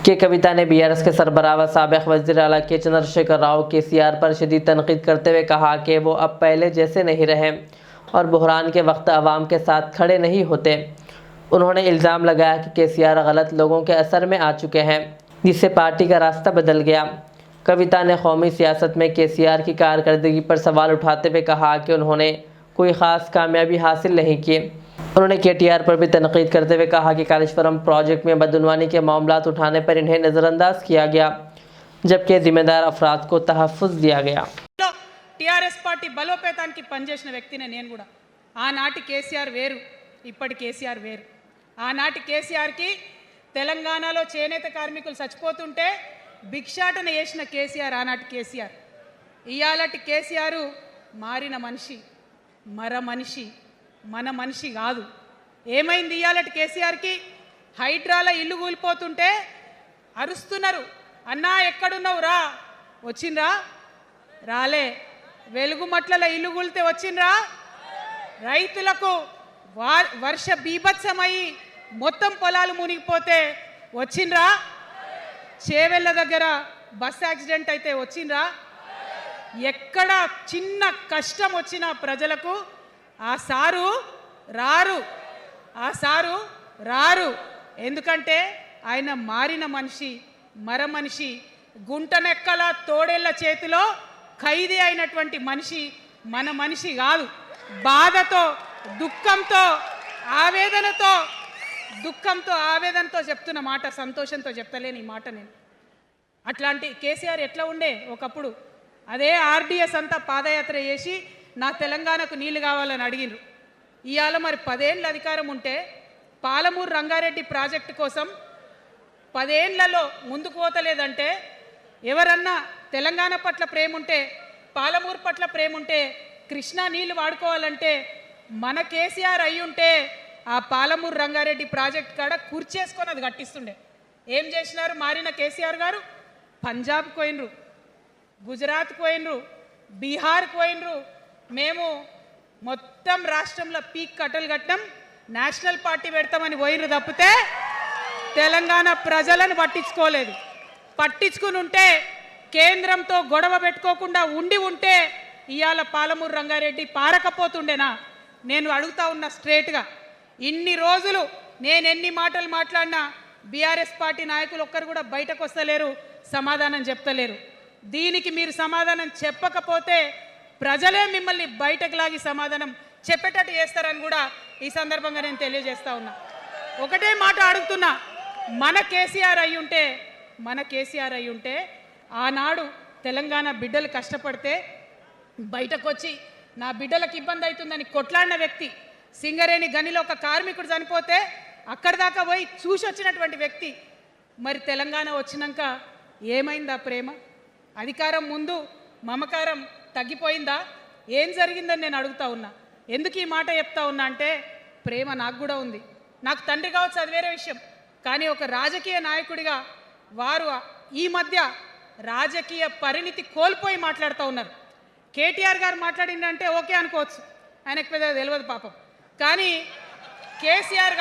के कविता ने बीआरएस के सरबराह व साबिक़ वज़ीर आला के चंद्रशेखर राव केसीआर पर शदीद तनकीद करते हुए कहा कि वो अब पहले जैसे नहीं रहे और बुहरान के वक्त अवाम के साथ खड़े नहीं होते। उन्होंने इल्ज़ाम लगाया कि केसीआर गलत लोगों के असर में आ चुके हैं, जिससे पार्टी का रास्ता बदल गया। कविता ने कौमी सियासत में केसीआर की कारकर्दगी पर सवाल उठाते हुए कहा कि उन्होंने कोई ख़ास कामयाबी हासिल नहीं की। उन्होंने केटीआर पर भी तनकीद करते हुए कहा कि कालेश्वरम प्रोजेक्ट में बदउनवानी के मामलात उठाने पर इन्हें नज़रअंदाज किया गया, जबकि जिम्मेदार अफराद को तहफ़्फ़ुज़ दिया गया। టీఆర్ఎస్ పార్టీ బలోపేతానికి పనిచేసిన వ్యక్తినే నేను కూడా. ఆనాటి కేసీఆర్ వేరు, ఇప్పటి కేసీఆర్ వేరు. ఆనాటి కేసీఆర్కి తెలంగాణలో చేనేత కార్మికులు చచ్చిపోతుంటే భిక్షాటన చేసిన కేసీఆర్ ఆనాటి కేసీఆర్. ఇయాలటి కేసీఆర్ మారిన మనిషి, మర మనిషి, మన మనిషి కాదు. ఏమైంది ఇయాలటి కేసీఆర్కి? హైడ్రాల ఇల్లు కూలిపోతుంటే అరుస్తున్నారు, అన్నా ఎక్కడున్నావు రా, వచ్చిండ్రా? రాలే. వెలుగుమట్ల ఇల్లు కూలితే వచ్చిండ్రా? రైతులకు వర్ష బీభత్సమై మొత్తం పొలాలు మునిగిపోతే వచ్చిండ్రా? చేవెళ్ళ దగ్గర బస్ యాక్సిడెంట్ అయితే వచ్చిండ్రా? ఎక్కడ చిన్న కష్టం వచ్చినా ప్రజలకు ఆ సారు రారు, ఆ సారు రారు. ఎందుకంటే ఆయన మారిన మనిషి, మర మనిషి, గుంటనెక్కల తోడేళ్ల చేతిలో ఖైదీ అయినటువంటి మనిషి, మన మనిషి కాదు. బాధతో, దుఃఖంతో, ఆవేదనతో చెప్తున్న మాట, సంతోషంతో చెప్తలేని ఈ మాట నేను. అట్లాంటి కేసీఆర్ ఎట్లా ఉండే ఒకప్పుడు? అదే ఆర్డీఎస్ అంతా పాదయాత్ర చేసి నా తెలంగాణకు నీళ్లు కావాలని అడిగినారు. ఇవాళ మరి 10 ఏళ్ళ అధికారం ఉంటే పాలమూరు రంగారెడ్డి ప్రాజెక్టు కోసం 10 ఏళ్లలో ముందుకు పోతలేదంటే, ఎవరన్నా తెలంగాణ పట్ల ప్రేమ ఉంటే, పాలమూరు పట్ల ప్రేమ ఉంటే, కృష్ణా నీళ్లు వాడుకోవాలంటే మన కేసీఆర్ అయ్యుంటే ఆ పాలమూరు రంగారెడ్డి ప్రాజెక్ట్ కాడ కూర్చేసుకొని అది కట్టిస్తుండే. ఏం చేసినారు మారిన కేసీఆర్ గారు? పంజాబ్కి పోయినరు, గుజరాత్కి పోయినరు, బీహార్కి పోయినరు. మేము మొత్తం రాష్ట్రంలో పీక్ కట్టలు కట్టం, నేషనల్ పార్టీ పెడతామని పోయినరు తప్పితే తెలంగాణ ప్రజలను పట్టించుకోలేదు. పట్టించుకుని ఉంటే, కేంద్రంతో గొడవ పెట్టుకోకుండా ఉంటే ఇవాళ పాలమూరు రంగారెడ్డి పారకపోతుండేనా? నేను అడుగుతా ఉన్నా స్ట్రేట్గా. ఇన్ని రోజులు నేను ఎన్ని మాటలు మాట్లాడినా బీఆర్ఎస్ పార్టీ నాయకులు ఒక్కరు కూడా బయటకు వస్తలేరు, సమాధానం చెప్తలేరు. దీనికి మీరు సమాధానం చెప్పకపోతే ప్రజలే మిమ్మల్ని బయటకు లాగి సమాధానం చెప్పేటట్టు చేస్తారని కూడా ఈ సందర్భంగా నేను తెలియజేస్తా ఉన్నా. ఒకటే మాట అడుగుతున్నా, మన కేసీఆర్ అయి ఉంటే ఆనాడు తెలంగాణ బిడ్డలు కష్టపడితే బయటకు వచ్చి నా బిడ్డలకు ఇబ్బంది అవుతుందని కొట్లాడిన వ్యక్తి, సింగరేణి గనిలో ఒక కార్మికుడు చనిపోతే అక్కడి దాకా పోయి చూసి వచ్చినటువంటి వ్యక్తి, మరి తెలంగాణ వచ్చినాక ఏమైందా ప్రేమ? అధికారం ముందు మమకారం తగ్గిపోయిందా? ఏం జరిగిందని నేను అడుగుతా ఉన్నా. ఎందుకు ఈ మాట చెప్తా ఉన్నా అంటే, ప్రేమ నాకు కూడా ఉంది. నాకు తండ్రి కావచ్చు, అది వేరే విషయం. కానీ ఒక రాజకీయ నాయకుడిగా వారు ఈ మధ్య రాజకీయ పరిణితి కోల్పోయి మాట్లాడుతూ ఉన్నారు. కేటీఆర్ గారు మాట్లాడిందంటే ఓకే అనుకోవచ్చు, ఆయనకు పెద్దగా తెలియదు పాపం. కానీ కేసీఆర్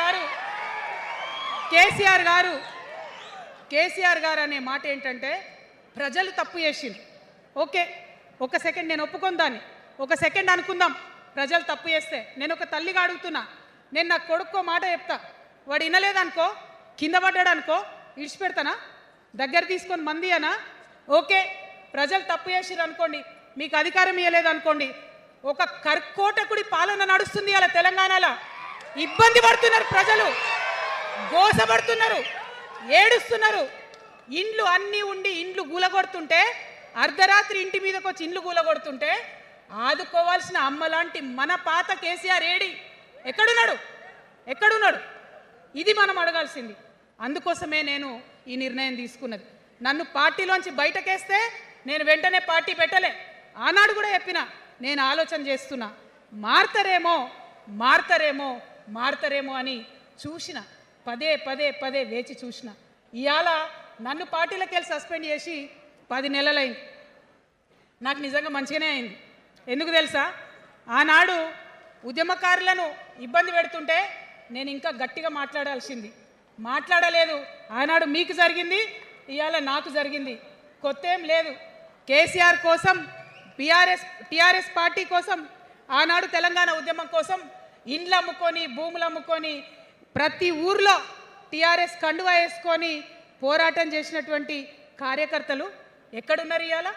గారు అనే మాట ఏంటంటే, ప్రజలు తప్పు చేసిండ్రు. ఓకే, ఒక సెకండ్ నేను ఒప్పుకొని దాన్ని, ఒక సెకండ్ అనుకుందాం. ప్రజలు తప్పు చేస్తే నేను ఒక తల్లిగా అడుగుతున్నా, నేను నా కొడుకో మాట చెప్తా, వాడు వినలేదనుకో, కింద పడ్డాడు అనుకో, ఇడిచిపెడతానా? దగ్గర తీసుకొని మంది అనా? ఓకే, ప్రజలు తప్పు చేసిర్రు అనుకోండి, మీకు అధికారం ఇవ్వలేదు అనుకోండి, ఒక కర్కోటకుడి పాలన నడుస్తుంది అలా తెలంగాణలో. ఇబ్బంది పడుతున్నారు ప్రజలు, గోసపడుతున్నారు, ఏడుస్తున్నారు. ఇండ్లు అన్నీ ఉండి ఇండ్లు గూలగొడుతుంటే, అర్ధరాత్రి ఇంటి మీదకి వచ్చి ఇండ్లు గూలగొడుతుంటే ఆదుకోవాల్సిన అమ్మలాంటి మన పాత కేసీఆర్ ఏడి? ఎక్కడున్నాడు? ఇది మనం అడగాల్సింది. అందుకోసమే నేను ఈ నిర్ణయం తీసుకున్నది. నన్ను పార్టీలోంచి బయటకేస్తే నేను వెంటనే పార్టీ పెట్టలే. ఆనాడు కూడా చెప్పిన, నేను ఆలోచన చేస్తున్నా, మారతారేమో అని చూసిన, పదే వేచి చూసిన. ఇవాళ నన్ను పార్టీలోకి వెళ్ళి సస్పెండ్ చేసి 10 నెలలైంది. నాకు నిజంగా మంచిగానే అయింది. ఎందుకు తెలుసా? ఆనాడు ఉద్యమకారులను ఇబ్బంది పెడుతుంటే నేను ఇంకా గట్టిగా మాట్లాడాల్సింది. మాట్లాడలేదు. ఆనాడు మీకు జరిగింది, ఇవాళ నాకు జరిగింది. కొత్త ఏం లేదు. కేసీఆర్ కోసం, టీఆర్ఎస్ పార్టీ కోసం, ఆనాడు తెలంగాణ ఉద్యమం కోసం ఇండ్లు అమ్ముకొని, భూములు అమ్ముకొని, ప్రతి ఊర్లో టీఆర్ఎస్ కండువా వేసుకొని పోరాటం చేసినటువంటి కార్యకర్తలు ఎక్కడున్నారు ఇవాళ?